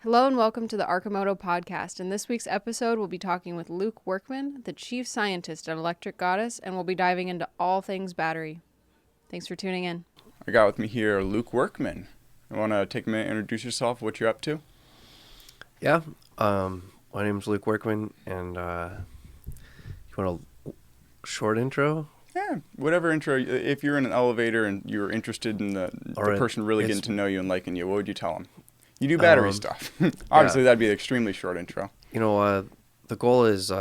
Hello and welcome to the Arcimoto podcast. In this week's episode, we'll be talking with Luke Workman, the chief scientist at Electric Goddess, and we'll be diving into all things battery. Thanks for tuning in. I got with me here Luke Workman. You want to take a minute and introduce yourself, what you're up to? Yeah, my name's Luke Workman, and you want a short intro? Yeah, whatever intro. If you're in an elevator and you're interested in the person really getting to know you and liking you, what would you tell them? You do battery stuff. Obviously, that'd be an extremely short intro. You know, the goal is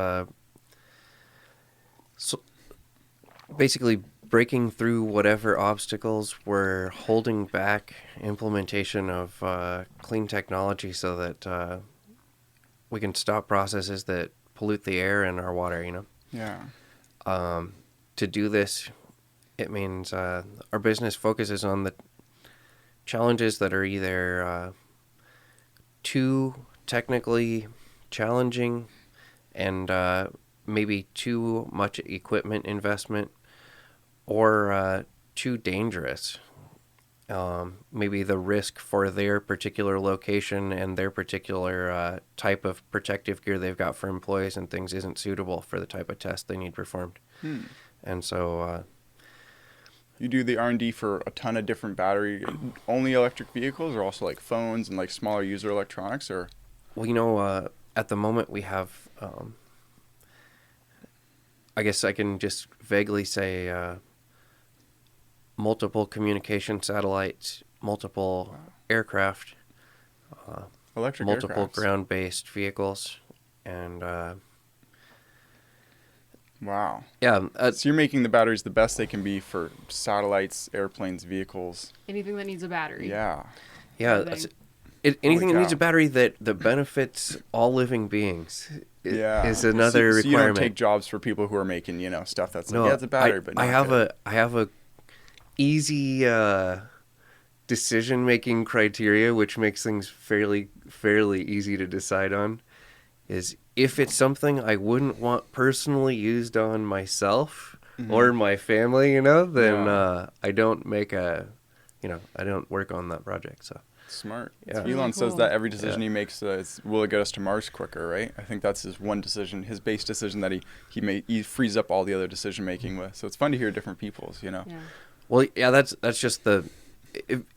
basically breaking through whatever obstacles were holding back implementation of clean technology so that we can stop processes that pollute the air and our water, you know? Yeah. To do this, it means our business focuses on the challenges that are either too technically challenging and maybe too much equipment investment or too dangerous. Maybe the risk for their particular location and their particular type of protective gear they've got for employees and things isn't suitable for the type of test they need performed. And so you do the R&D for a ton of different battery, only electric vehicles, or also like phones and like smaller user electronics, or? Well, you know, at the moment we have, I guess I can just vaguely say multiple communication satellites, multiple aircraft, Electric multiple aircrafts. ground-based vehicles, and Wow. yeah. So you're making the batteries the best they can be for satellites, airplanes, vehicles. Anything that needs a battery. Yeah. Yeah, anything that needs a battery that benefits all living beings is another requirement. So you don't take jobs for people who are making, stuff that's like, it's a battery, but not good. I have a easy decision-making criteria, which makes things fairly easy to decide on, is if it's something I wouldn't want personally used on myself or my family, then I don't make I don't work on that project, so. Smart. Yeah. Elon says cool. that every decision he makes is, will it get us to Mars quicker, right? I think that's his one decision, his base decision that he frees up all the other decision making with. So it's fun to hear different people's, Yeah. Well, yeah, that's just the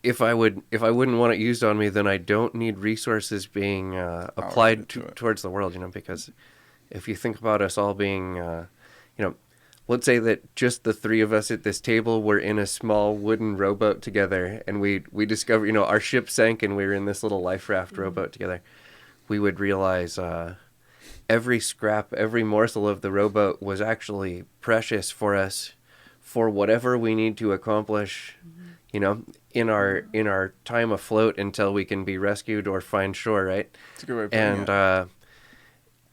if I wouldn't want it used on me, then I don't need resources being applied towards the world, because if you think about us all being, let's say that just the three of us at this table were in a small wooden rowboat together, and we discovered, our ship sank and we were in this little life raft rowboat together. We would realize every scrap, every morsel of the rowboat was actually precious for us for whatever we need to accomplish, in our time afloat until we can be rescued or find shore, right? That's a good way of putting it. And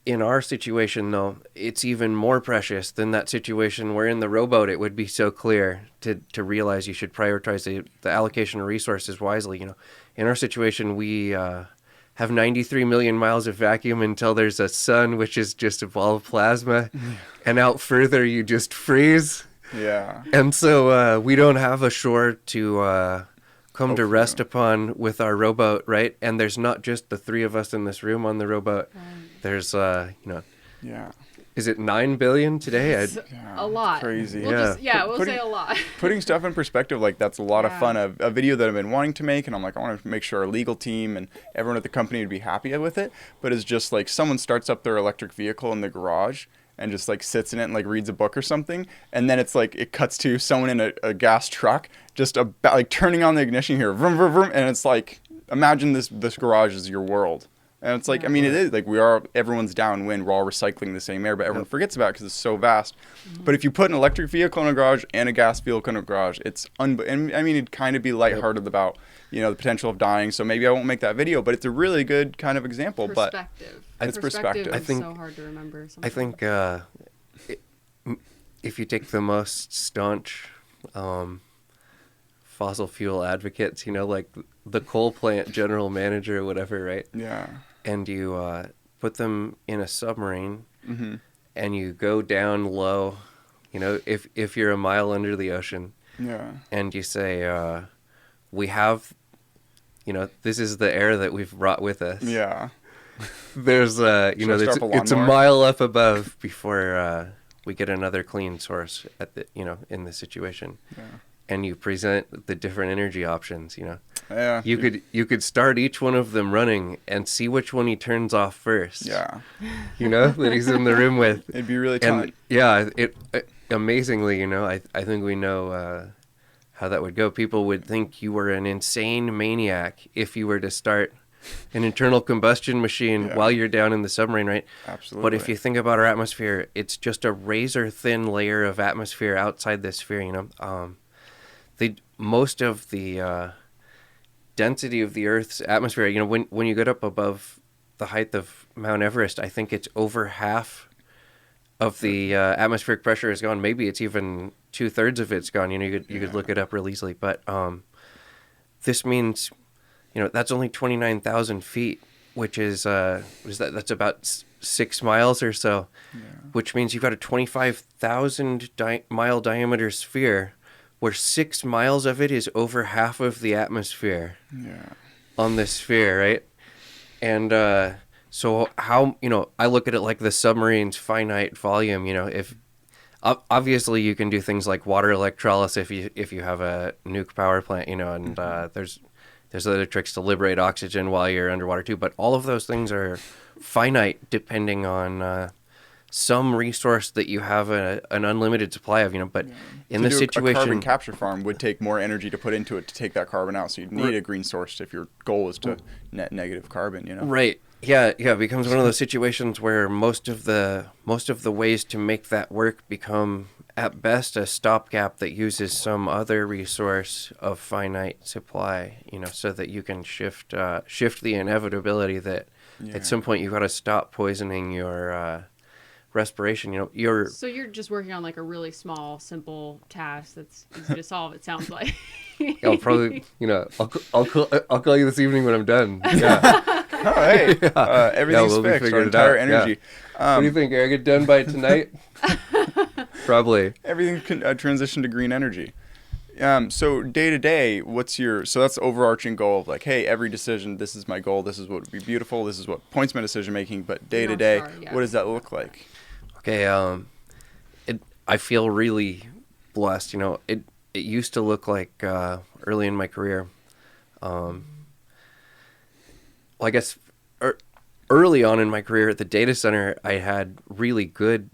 in our situation, though, it's even more precious than that situation where in the rowboat it would be so clear to realize you should prioritize the allocation of resources wisely. In our situation, we have 93 million miles of vacuum until there's a sun, which is just a ball of plasma, and out further you just freeze. Yeah. And so we don't have a shore to come to rest upon with our rowboat, right? And there's not just the three of us in this room on the rowboat. There's, Yeah. is it 9 billion today? A lot. Crazy. We'll say a lot. Putting stuff in perspective, like, that's a lot of fun. A video that I've been wanting to make, and I'm like, I want to make sure our legal team and everyone at the company would be happy with it. But it's just like someone starts up their electric vehicle in the garage and just like sits in it and like reads a book or something, and then it's like it cuts to someone in a gas truck just about like turning on the ignition here, vroom, vroom, vroom, and it's like, imagine this garage is your world. And it's like, I mean, it is like everyone's downwind. We're all recycling the same air, but everyone forgets about it because it's so vast. But if you put an electric vehicle in a garage and a gas vehicle in a garage, and I mean, it'd kind of be lighthearted about, the potential of dying. So maybe I won't make that video, but it's a really good kind of example. Perspective. It's perspective. Is so hard to remember. I think if you take the most staunch fossil fuel advocates, like the coal plant general manager or whatever, right? Yeah. And you put them in a submarine and you go down low, if you're a mile under the ocean, Yeah. and you say, we have this is the air that we've brought with us. Yeah. There's, it's a mile up above before we get another clean source in the situation. Yeah. And you present the different energy options, Yeah. You could start each one of them running and see which one he turns off first. Yeah. That he's in the room with. It'd be really tough. And yeah, amazingly, I think we know how that would go. People would think you were an insane maniac if you were to start an internal combustion machine while you're down in the submarine, right? Absolutely. But if you think about our atmosphere, it's just a razor thin layer of atmosphere outside this sphere, most of the density of the Earth's atmosphere, when you get up above the height of Mount Everest, I think it's over half of the atmospheric pressure is gone. Maybe it's even 2/3 of it's gone. You could look it up real easily. But this means, that's only 29,000 feet, which is that's about 6 miles or so, which means you've got a 25,000 mile diameter sphere, where 6 miles of it is over half of the atmosphere on this sphere, right? And so how, I look at it like the submarine's finite volume, if obviously you can do things like water electrolysis if you have a nuke power plant, and there's other tricks to liberate oxygen while you're underwater too, but all of those things are finite depending on some resource that you have an unlimited supply of, but in this situation, a carbon capture farm would take more energy to put into it to take that carbon out. So you'd need a green source if your goal is to net negative carbon, Right. Yeah. It becomes one of those situations where most of the ways to make that work become at best a stopgap that uses some other resource of finite supply, so that you can shift the inevitability that at some point you've got to stop poisoning your respiration. So you're just working on like a really small, simple task that's easy to solve. It sounds like. I'll probably, I'll call you this evening when I'm done. Yeah. All right. Everything's fixed. Our entire energy. Yeah. What do you think, Eric? Get done by tonight? Probably. Everything can transition to green energy. So day to day, so that's the overarching goal of like, hey, every decision, this is my goal. This is what would be beautiful. This is what points my decision making. But day to day, what does that look like? Okay. I feel really blessed. It used to look like early in my career. Well, I guess early on in my career at the data center, I had really good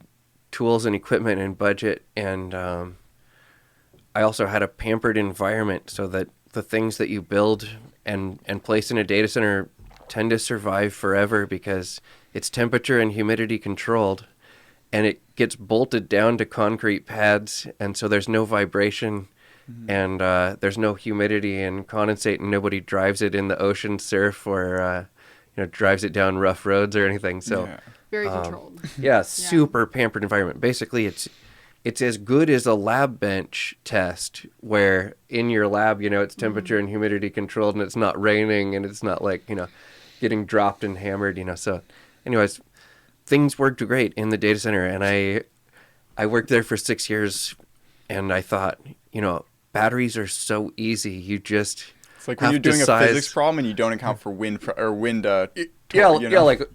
tools and equipment and budget, and I also had a pampered environment so that the things that you build and place in a data center tend to survive forever because it's temperature and humidity controlled, and it gets bolted down to concrete pads, and so there's no vibration, and there's no humidity and condensate, and nobody drives it in the ocean surf or drives it down rough roads or anything. So very controlled. Super pampered environment. Basically, it's as good as a lab bench test where in your lab, it's temperature and humidity controlled, and it's not raining, and it's not like, getting dropped and hammered, So anyways, things worked great in the data center, and I worked there for 6 years, and I thought, batteries are so easy. You just It's like when you're doing a physics problem and you don't account for wind. Like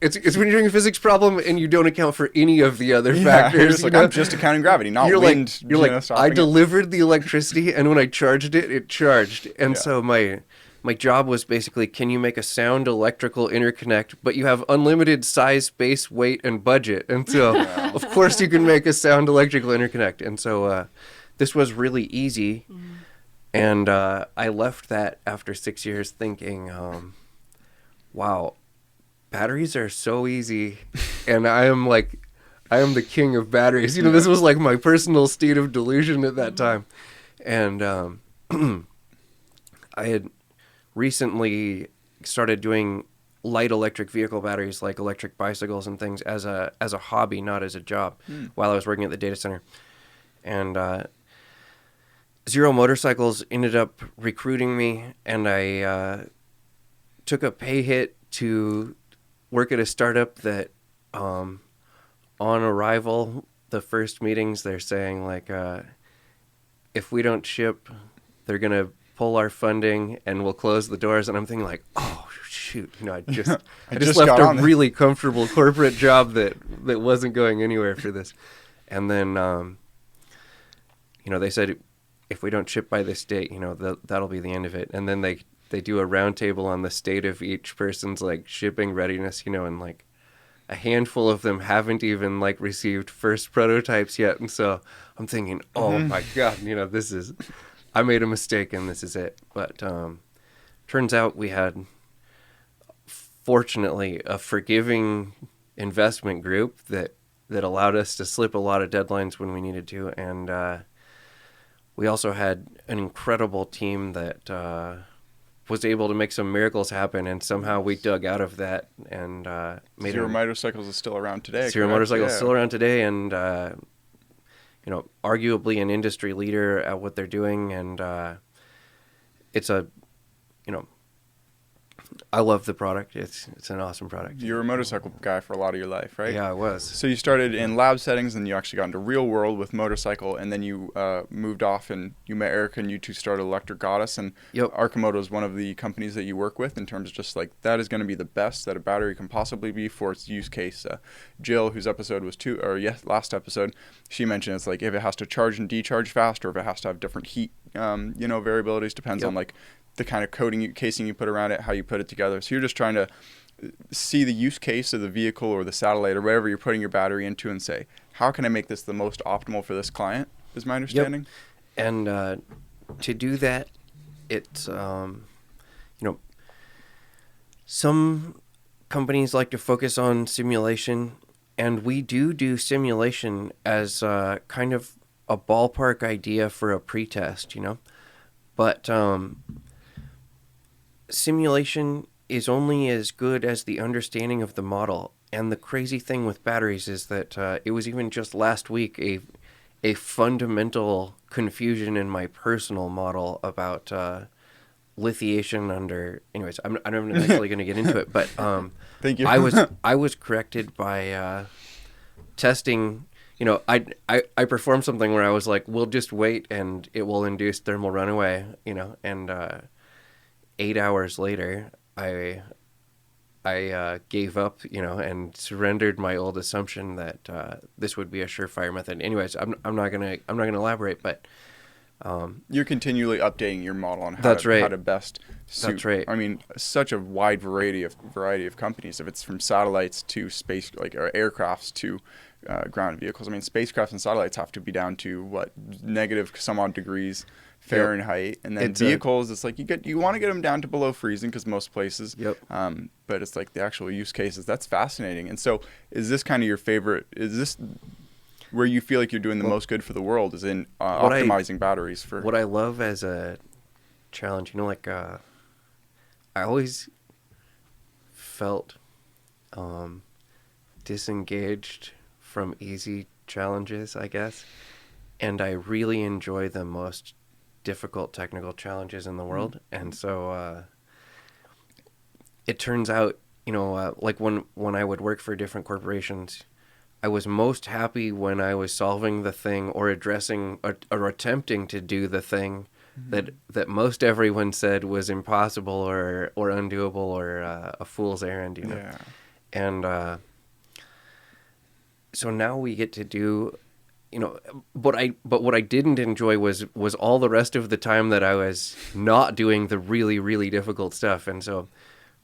it's when you're doing a physics problem and you don't account for any of the other factors. You're just like, I'm just accounting gravity, not wind. You're like, I delivered the electricity, and when I charged it, it charged. And so my job was basically, can you make a sound electrical interconnect, but you have unlimited size, space, weight, and budget. And so, of course, you can make a sound electrical interconnect. And so this was really easy. And I left that after 6 years thinking, wow, batteries are so easy. And I am the king of batteries. This was like my personal state of delusion at that time. And I had recently started doing light electric vehicle batteries, like electric bicycles and things, as a hobby, not as a job, while I was working at the data center. And Zero Motorcycles ended up recruiting me, and I took a pay hit to work at a startup that on arrival, the first meetings, they're saying, like, if we don't ship, they're going to pull our funding and we'll close the doors. And I'm thinking like, oh shoot, I just I just just left got a on this. really comfortable corporate job that wasn't going anywhere for this. And then they said if we don't ship by this date, that'll be the end of it. And then they do a roundtable on the state of each person's like shipping readiness, and like a handful of them haven't even like received first prototypes yet. And so I'm thinking, oh my God, I made a mistake and this is it. But turns out we had, fortunately, a forgiving investment group that allowed us to slip a lot of deadlines when we needed to. And we also had an incredible team that was able to make some miracles happen, and somehow we dug out of that and made Zero Motorcycles is still around today. Zero correct? Motorcycles Yeah. still around today, and arguably an industry leader at what they're doing, and it's a I love the product. It's an awesome product. You were a motorcycle guy for a lot of your life, right? Yeah, I was. So you started in lab settings, and you actually got into real world with motorcycle, and then you moved off and you met Erica, and you two started Electric Goddess. And Yep. Arcimoto is one of the companies that you work with in terms of just like that is going to be the best that a battery can possibly be for its use case. Jill, whose episode was last episode, she mentioned it's like if it has to charge and decharge fast, or if it has to have different heat, variabilities, depends Yep. on like the kind of casing you put around it, how you put it together. So you're just trying to see the use case of the vehicle or the satellite or wherever you're putting your battery into and say, how can I make this the most optimal for this client, is my understanding. Yep. And to do that, it's, some companies like to focus on simulation, and we do simulation as kind of a ballpark idea for a pretest, But simulation is only as good as the understanding of the model. And the crazy thing with batteries is that it was even just last week a fundamental confusion in my personal model about lithiation under. Anyways, I'm not actually going to get into it, but Thank you. I was corrected by testing. I performed something where I was like, we'll just wait and it will induce thermal runaway. And 8 hours later, I gave up, and surrendered my old assumption that this would be a surefire method. Anyways, I'm not gonna elaborate, but you're continually updating your model on That's right. how to best suit. That's right. I mean, such a wide variety of companies. If it's from satellites to space, like or aircrafts to ground vehicles. I mean, spacecrafts and satellites have to be down to what negative some odd degrees Fahrenheit, and then vehicles, it's like you want to get them down to below freezing because most places. Yep. But it's like the actual use cases. That's fascinating. And so, is this kind of your favorite? Is this where you feel like you're doing the most good for the world? Is in optimizing batteries for what I love as a challenge. I always felt disengaged from easy challenges, I guess, and I really enjoy the most difficult technical challenges in the world. And so it turns out, like when I would work for different corporations, I was most happy when I was solving the thing or addressing or attempting to do the thing that most everyone said was impossible or undoable or a fool's errand, Yeah. And so now we get to do, but what I didn't enjoy was all the rest of the time that I was not doing the really, really difficult stuff. And so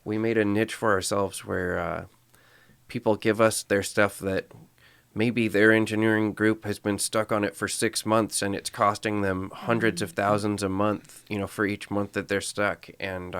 we made a niche for ourselves where people give us their stuff that maybe their engineering group has been stuck on it for 6 months and it's costing them hundreds of thousands a month, for each month that they're stuck. And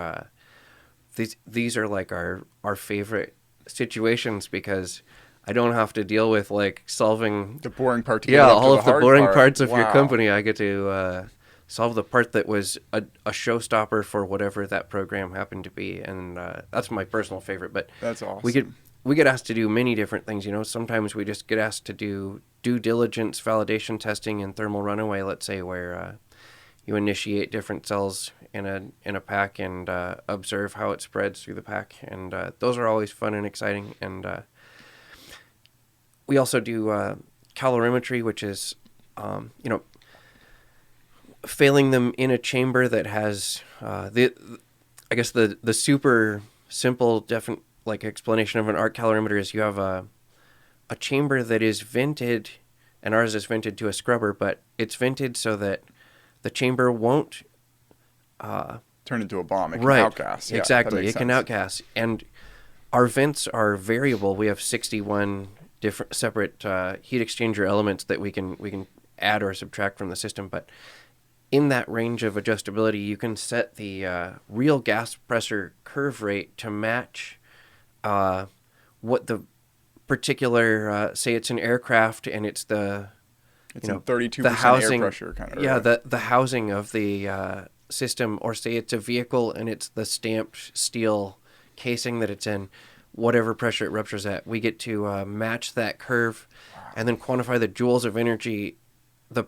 these are like our favorite situations because I don't have to deal with like solving The boring part to get yeah, up to all of the hard boring part. parts of your Wow. company. I get to solve the part that was a showstopper for whatever that program happened to be, and that's my personal favorite. But That's awesome. we get asked to do many different things. Sometimes we just get asked to do due diligence validation testing in thermal runaway. Let's say where you initiate different cells in a pack and observe how it spreads through the pack, and those are always fun and exciting. And we also do calorimetry, which is, failing them in a chamber that has the super simple explanation of an arc calorimeter is you have a chamber that is vented, and ours is vented to a scrubber, but it's vented so that the chamber won't turn into a bomb. It can outgas. Yeah, exactly. It can outgas. And our vents are variable. We have 61 different separate heat exchanger elements that we can add or subtract from the system. But in that range of adjustability, you can set the real gas pressure curve rate to match what the particular, say it's an aircraft and it's the... It's 32% air pressure kind of. Yeah, the housing of the system, or say it's a vehicle and it's the stamped steel casing that it's in, whatever pressure it ruptures at, we get to match that curve and then quantify the joules of energy, the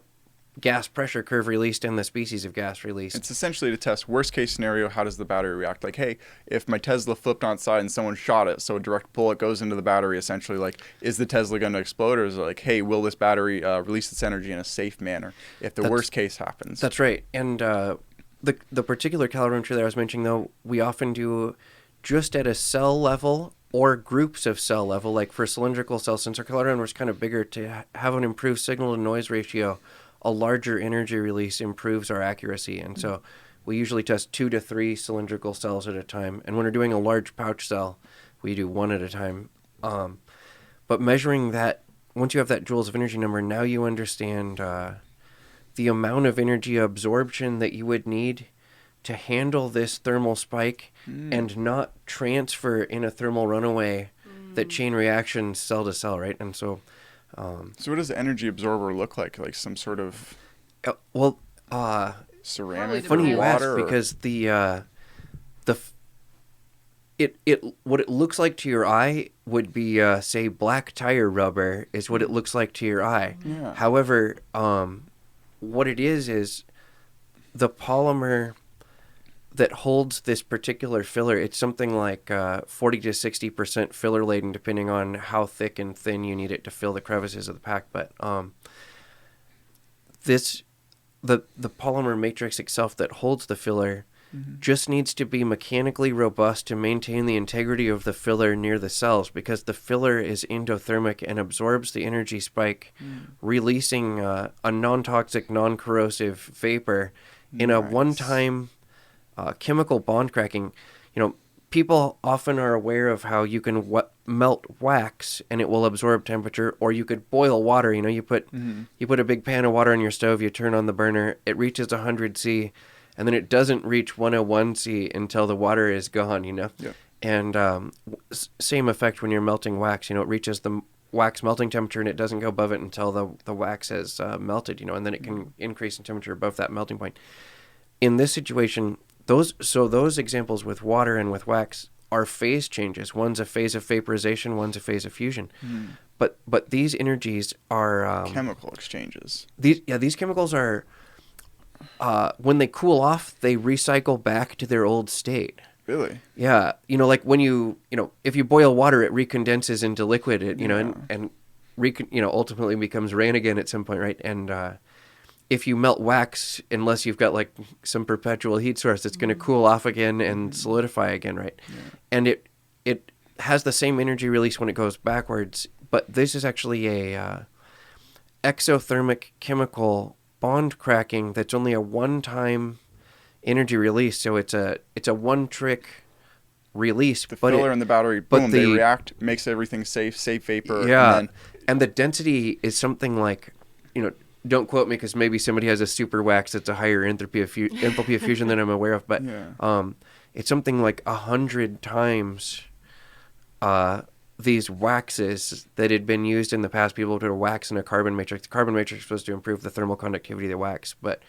gas pressure curve released and the species of gas released. It's essentially to test worst case scenario, how does the battery react? Like, hey, if my Tesla flipped on its side and someone shot it, so a direct bullet goes into the battery, essentially, like, is the Tesla going to explode? Or is it like, hey, will this battery release its energy in a safe manner if the worst case happens? That's right. And the particular calorimetry that I was mentioning, though, we often do just at a cell level or groups of cell level. Like for cylindrical cells, since our calorimeter was kind of bigger, to have an improved signal to noise ratio, a larger energy release improves our accuracy. And so we usually test 2 to 3 cylindrical cells at a time. And when we're doing a large pouch cell, we do 1 at a time. But measuring that, once you have that joules of energy number, now you understand the amount of energy absorption that you would need to handle this thermal spike and not transfer in a thermal runaway that chain reaction cell to cell, right? And so... so what does the energy absorber look like? Like some sort of ceramic, funny you ask, water, because what it looks like to your eye would be say black tire rubber is what it looks like to your eye. Yeah. However, what it is the polymer that holds this particular filler, it's something like 40 to 60% filler laden, depending on how thick and thin you need it to fill the crevices of the pack. But the polymer matrix itself that holds the filler just needs to be mechanically robust to maintain the integrity of the filler near the cells, because the filler is endothermic and absorbs the energy spike, releasing a non-toxic, non-corrosive vapor in a one-time chemical bond cracking. People often are aware of how you can melt wax and it will absorb temperature, or you could boil water. You put a big pan of water on your stove, you turn on the burner, it reaches 100 C, and then it doesn't reach 101 C until the water is gone. Yep. And same effect when you're melting wax. It reaches the wax melting temperature and it doesn't go above it until the wax has melted. And then it can increase in temperature above that melting point. In this situation, those examples with water and with wax are phase changes. One's a phase of vaporization, one's a phase of fusion. But these energies are chemical exchanges. These chemicals are when they cool off, they recycle back to their old state. Really? Yeah. Like when if you boil water, it recondenses into liquid. And ultimately becomes rain again at some point, right? And if you melt wax, unless you've got like some perpetual heat source, it's going to cool off again and solidify again, right? Yeah. And it has the same energy release when it goes backwards, but this is actually a exothermic chemical bond cracking that's only a one-time energy release. So it's a one-trick release. The filler and the battery, boom, they react, makes everything safe vapor. Yeah, and the density is something like, don't quote me because maybe somebody has a super wax that's a higher enthalpy of fusion than I'm aware of, but it's something like 100 times these waxes that had been used in the past. People would put a wax in a carbon matrix. The carbon matrix is supposed to improve the thermal conductivity of the wax, but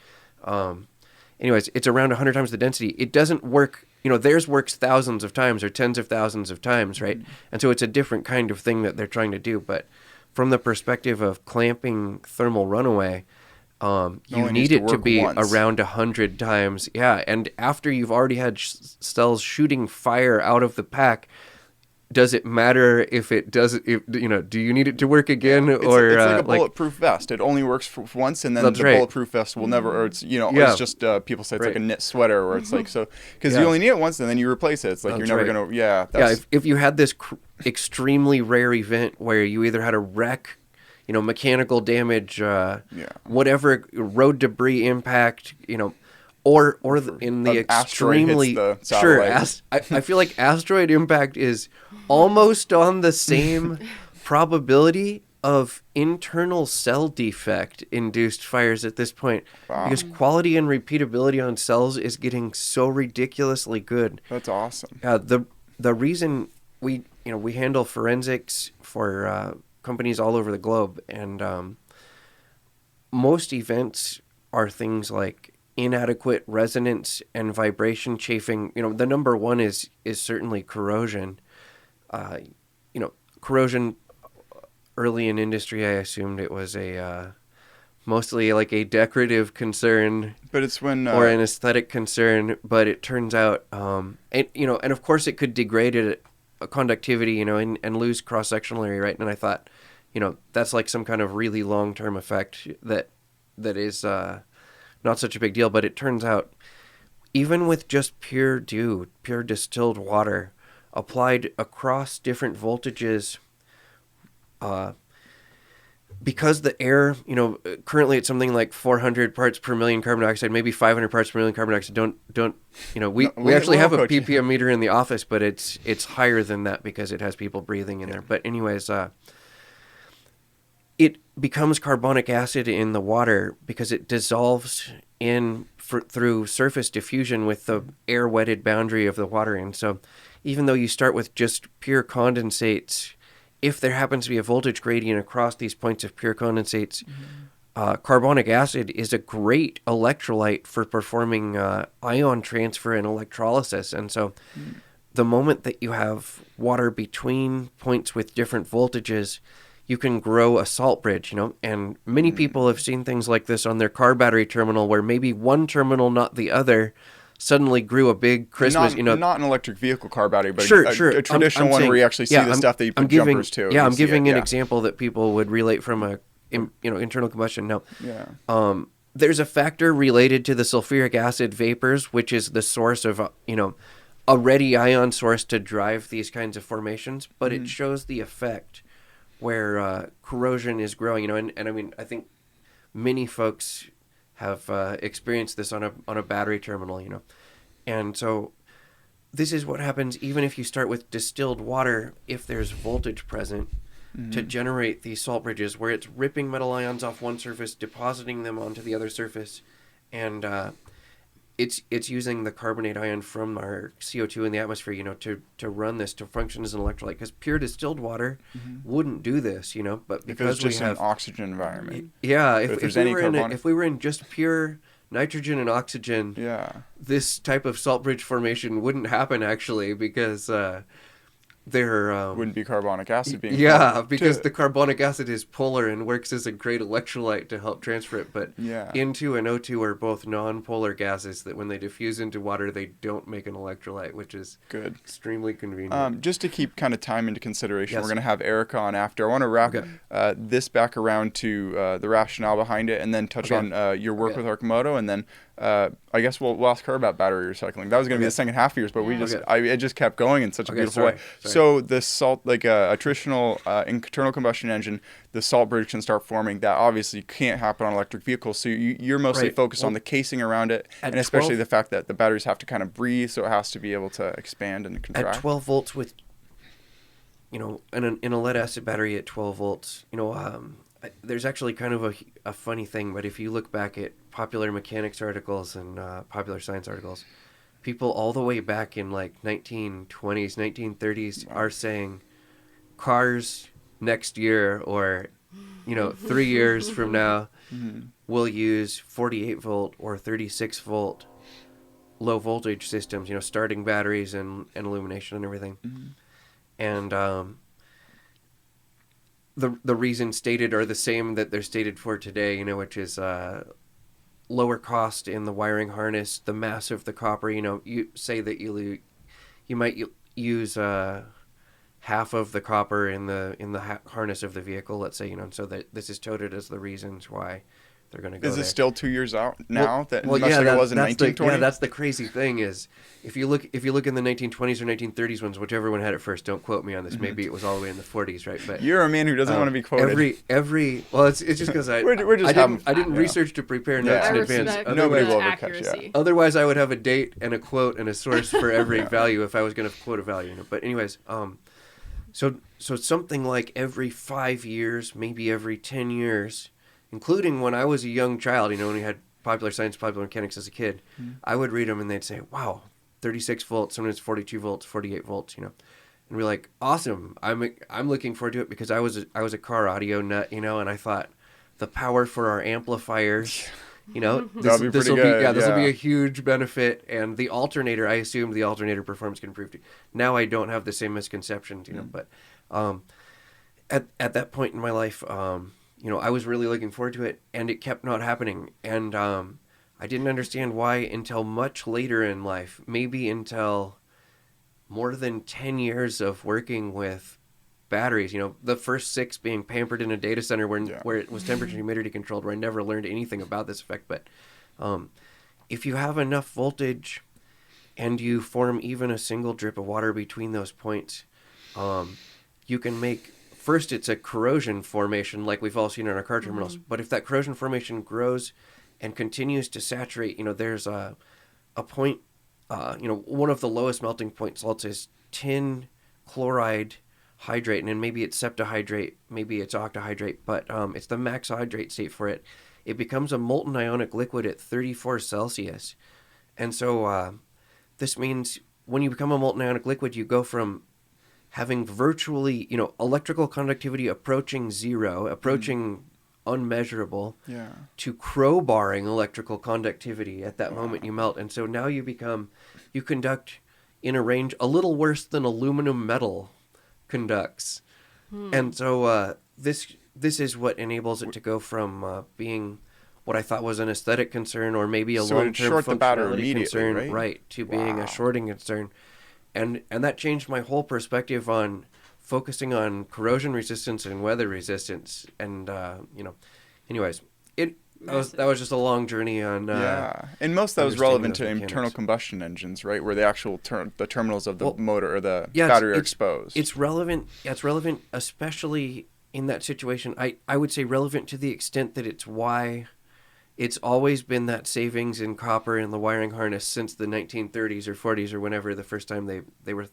anyways, it's around 100 times the density. It doesn't work, theirs works thousands of times or tens of thousands of times, right? And so it's a different kind of thing that they're trying to do, but from the perspective of clamping thermal runaway, you need it to be around 100 times. Yeah, and after you've already had cells shooting fire out of the pack, does it matter if it doesn't? If, do you need it to work again? It's like a bulletproof vest. It only works for once, and then the bulletproof vest will never. Or it's it's just people say it's like a knit sweater, where it's like so because you only need it once, and then you replace it. It's like you're never gonna. Yeah. If you had this extremely rare event where you either had a wreck, mechanical damage, whatever, road debris impact, or in the extremely I feel like asteroid impact is almost on the same probability of internal cell defect induced fires at this point, because quality and repeatability on cells is getting so ridiculously good. That's awesome. The reason we handle forensics for companies all over the globe, and most events are things like inadequate resonance and vibration chafing. The number one is certainly corrosion. Corrosion, early in industry, I assumed it was a mostly like a decorative concern, but it's when or an aesthetic concern. But it turns out, and of course it could degrade it, conductivity, and lose cross-sectional area, right? And I thought, that's like some kind of really long-term effect that is not such a big deal. But it turns out, even with just pure distilled water applied across different voltages, because the air, currently it's something like 400 parts per million carbon dioxide, maybe 500 parts per million carbon dioxide. We actually have a ppm meter in the office, but it's higher than that because it has people breathing in there. But anyways, it becomes carbonic acid in the water because it dissolves through surface diffusion with the air wetted boundary of the water. And so even though you start with just pure condensates, if there happens to be a voltage gradient across these points of pure condensates, carbonic acid is a great electrolyte for performing ion transfer and electrolysis. And so the moment that you have water between points with different voltages, you can grow a salt bridge, and many people have seen things like this on their car battery terminal, where maybe one terminal, not the other, suddenly grew a big Christmas, not an electric vehicle car battery, but sure. A traditional one where you actually see the stuff that you put jumpers to. Yeah, I'm giving an example that people would relate from a internal combustion. Now, there's a factor related to the sulfuric acid vapors, which is the source of a ready ion source to drive these kinds of formations, but it shows the effect where corrosion is growing. And I mean, I think many folks have experienced this on a battery terminal, and so this is what happens even if you start with distilled water, if there's voltage present, to generate these salt bridges, where it's ripping metal ions off one surface, depositing them onto the other surface, and it's using the carbonate ion from our CO2 in the atmosphere, to run this, to function as an electrolyte. Because pure distilled water wouldn't do this, but because it's just we have an oxygen environment. Yeah, if we were in just pure nitrogen and oxygen, this type of salt bridge formation wouldn't happen actually, because there wouldn't be carbonic acid being because the carbonic acid is polar and works as a great electrolyte to help transfer it. But N2 and O2 are both non-polar gases that when they diffuse into water, they don't make an electrolyte, which is good, extremely convenient. Just to keep kind of time into consideration, we're going to have Erica on after. I want to wrap this back around to the rationale behind it, and then touch on your work with Arcimoto, and then I guess we'll ask her about battery recycling. That was going to be the second half of yours, but it just kept going in such a beautiful way. Sorry. So the salt, like a traditional internal combustion engine, the salt bridge can start forming. That obviously can't happen on electric vehicles. So you're mostly focused on the casing around it, and especially the fact that the batteries have to kind of breathe, so it has to be able to expand and contract. At 12 volts with, in a lead acid battery at 12 volts, there's actually kind of a funny thing, but if you look back at popular mechanics articles and popular science articles, people all the way back in like 1920s, 1930s are saying cars next year or 3 years from now will use 48 volt or 36 volt low voltage systems, starting batteries and illumination and everything. And the reasons stated are the same that they're stated for today, which is lower cost in the wiring harness, the mass of the copper. You say that you might use half of the copper in the harness of the vehicle, let's say, so that this is touted as the reasons why they're going to go Is there. it still 2 years out now? Much like yeah, it was in 1920? that's the crazy thing is, if you look in the 1920s or 1930s ones, whichever one had it first, don't quote me on this. Mm-hmm. Maybe it was all the way in the 40s, right? But you're a man who doesn't want to be quoted. Well, it's just because I didn't research to prepare notes in advance. Nobody will ever accuracy. catch. Otherwise, I would have a date and a quote and a source for every value if I was going to quote a value. But anyways, so something like every 5 years, maybe every 10 years, including when I was a young child, when we had popular science, popular mechanics as a kid, I would read them and they'd say, wow, 36 volts, sometimes 42 volts, 48 volts, and we're like, awesome. I'm looking forward to it because I was a car audio nut, and I thought the power for our amplifiers, this will be a huge benefit. And the alternator, I assumed the alternator performance can improve too. Now I don't have the same misconceptions, but at that point in my life, I was really looking forward to it, and it kept not happening. And I didn't understand why until much later in life, maybe until more than 10 years of working with batteries, the first 6 being pampered in a data center where it was temperature and humidity controlled, where I never learned anything about this effect. But if you have enough voltage and you form even a single drip of water between those points, you can make... First, it's a corrosion formation like we've all seen in our car terminals. But if that corrosion formation grows and continues to saturate, there's a point, one of the lowest melting point salts is tin chloride hydrate. And then maybe it's septahydrate, maybe it's octahydrate, but it's the max hydrate state for it. It becomes a molten ionic liquid at 34 Celsius. And so this means when you become a molten ionic liquid, you go from having virtually, electrical conductivity approaching zero, approaching unmeasurable, to crowbarring electrical conductivity at that moment you melt. And so now you conduct in a range a little worse than aluminum metal conducts. And so this is what enables it to go from being what I thought was an aesthetic concern or maybe a long-term functionality concern, right, to being a shorting concern. And that changed my whole perspective on focusing on corrosion resistance and weather resistance. And anyways, that was just a long journey on. And most of that was relevant to internal combustion engines, right, where the actual the terminals of the motor or the battery are exposed. It's relevant. It's relevant, especially in that situation. I would say relevant to the extent that it's why. It's always been that savings in copper in the wiring harness since the 1930s or 40s or whenever the first time they were,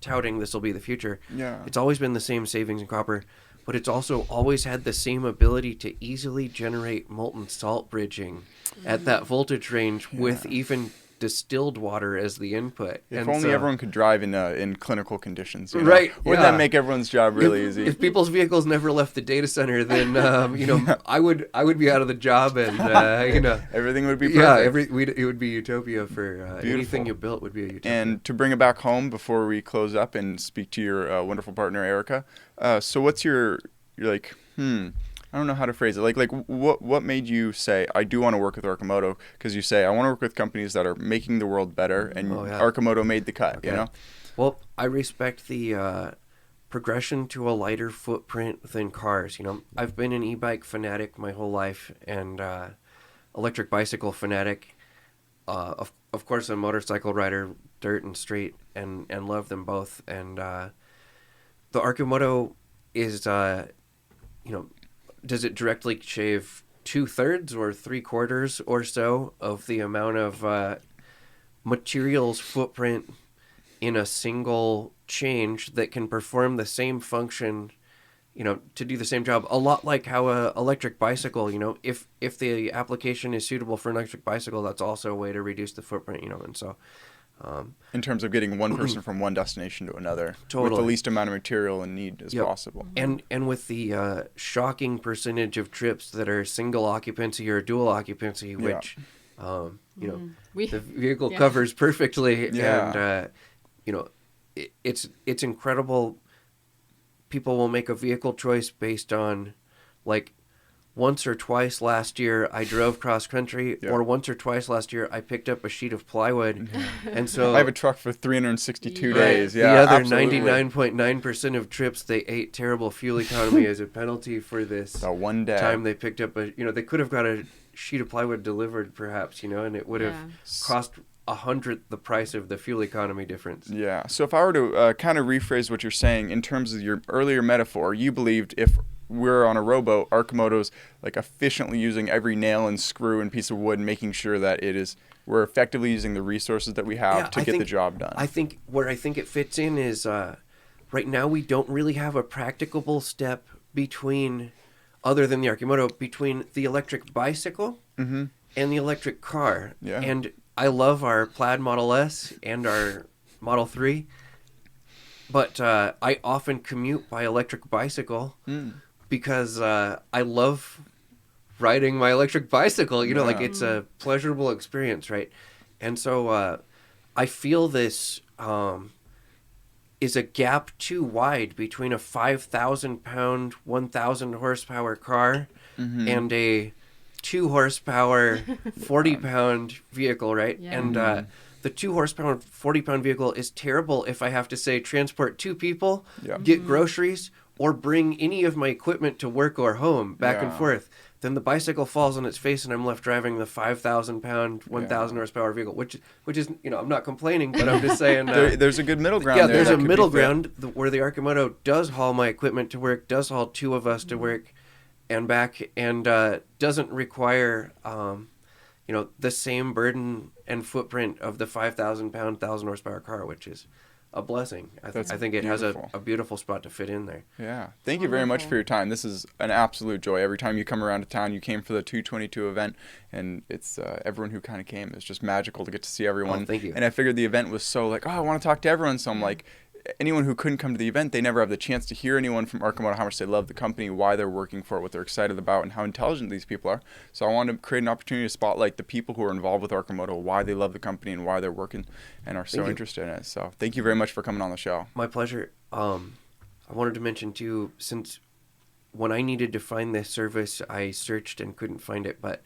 touting this will be the future. Yeah. It's always been the same savings in copper, but it's also always had the same ability to easily generate molten salt bridging at that voltage range with even distilled water as the input. If only everyone could drive in clinical conditions, right? Wouldn't that make everyone's job really easy? If people's vehicles never left the data center, then I would be out of the job, and everything would be perfect. It would be utopia for anything you built would be a utopia. And to bring it back home before we close up and speak to your wonderful partner Erica, so what's you're like? I don't know how to phrase it. Like what made you say, I do want to work with Arcimoto? Because you say, I want to work with companies that are making the world better, and Arcimoto made the cut, Well, I respect the progression to a lighter footprint within cars. I've been an e-bike fanatic my whole life, and electric bicycle fanatic. Of course, a motorcycle rider, dirt and street, and love them both. And the Arcimoto is, does it directly shave 2/3 or 3/4 or so of the amount of materials footprint in a single change that can perform the same function, to do the same job? A lot like how a electric bicycle, if the application is suitable for an electric bicycle, that's also a way to reduce the footprint, and so. In terms of getting one person from one destination to another, totally. with the least amount of material and need as possible. And with the shocking percentage of trips that are single occupancy or dual occupancy, which the vehicle covers perfectly, and it's incredible. People will make a vehicle choice based on once or twice last year I drove cross country, or once or twice last year I picked up a sheet of plywood. And so I have a truck for 362 Yes. days. Yeah, the other absolutely. 99.9% of trips they ate terrible fuel economy as a penalty for this So one day. time they picked up they could have got a sheet of plywood delivered perhaps, and it would have cost 100th the price of the fuel economy difference. Yeah. So if I were to kind of rephrase what you're saying in terms of your earlier metaphor, you believed if we're on a rowboat, Arcimoto's like efficiently using every nail and screw and piece of wood and making sure that we're effectively using the resources that we have to get the job done. I think where it fits in is right now we don't really have a practicable step other than the Arcimoto, between the electric bicycle and the electric car. Yeah. And I love our Plaid Model S and our Model 3, but I often commute by electric bicycle because I love riding my electric bicycle. Like it's a pleasurable experience, right? And so I feel this is a gap too wide between a 5,000-pound, 1,000 horsepower car and a 2 horsepower, 40-pound vehicle, right? Yeah. And the 2 horsepower, 40-pound vehicle is terrible if I have to, say, transport 2 people, get groceries, or bring any of my equipment to work or home back and forth. Then the bicycle falls on its face and I'm left driving the 5,000-pound, 1,000 horsepower vehicle, which is, I'm not complaining, but I'm just saying. There's a good middle ground there. Yeah, there's a middle ground where the Arcimoto does haul my equipment to work, does haul 2 of us to work and back, and doesn't require, the same burden and footprint of the 5,000-pound, 1,000 horsepower car, which is a blessing. I think it has a beautiful spot to fit in there. Yeah. Thank you very much for your time. This is an absolute joy. Every time you come around to town, you came for the 222 event, and it's everyone who kind of came. It's just magical to get to see everyone. Oh, thank you. And I figured the event was so I want to talk to everyone. So I'm like, anyone who couldn't come to the event, they never have the chance to hear anyone from Arcimoto, how much they love the company, why they're working for it, what they're excited about, and how intelligent these people are. So I wanted to create an opportunity to spotlight the people who are involved with Arcimoto, why they love the company and why they're working and are so interested in it. So thank you very much for coming on the show. My pleasure. I wanted to mention too, since when I needed to find this service, I searched and couldn't find it, but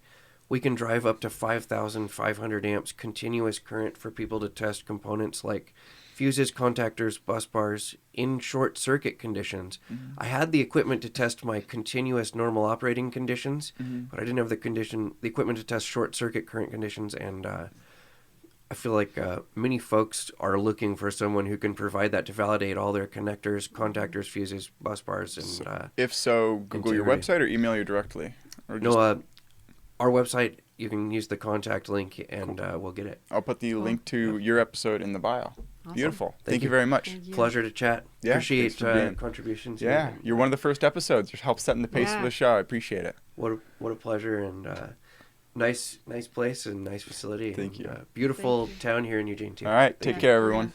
we can drive up to 5,500 amps continuous current for people to test components like fuses, contactors, bus bars in short circuit conditions. I had the equipment to test my continuous normal operating conditions, but I didn't have the equipment to test short circuit current conditions. And I feel like many folks are looking for someone who can provide that to validate all their connectors, contactors, fuses, bus bars. And if so, Google your website or email you directly. Or just... No, our website, you can use the contact link and we'll get it. I'll put the link to your episode in the bio. Awesome. Beautiful. Thank you very much. Pleasure to chat. Yeah, appreciate contributions. Yeah, you're one of the first episodes. You helped setting the pace for the show. I appreciate it. What a pleasure, and nice place and nice facility. Thank you. Beautiful town here in Eugene too. All right, take care, everyone.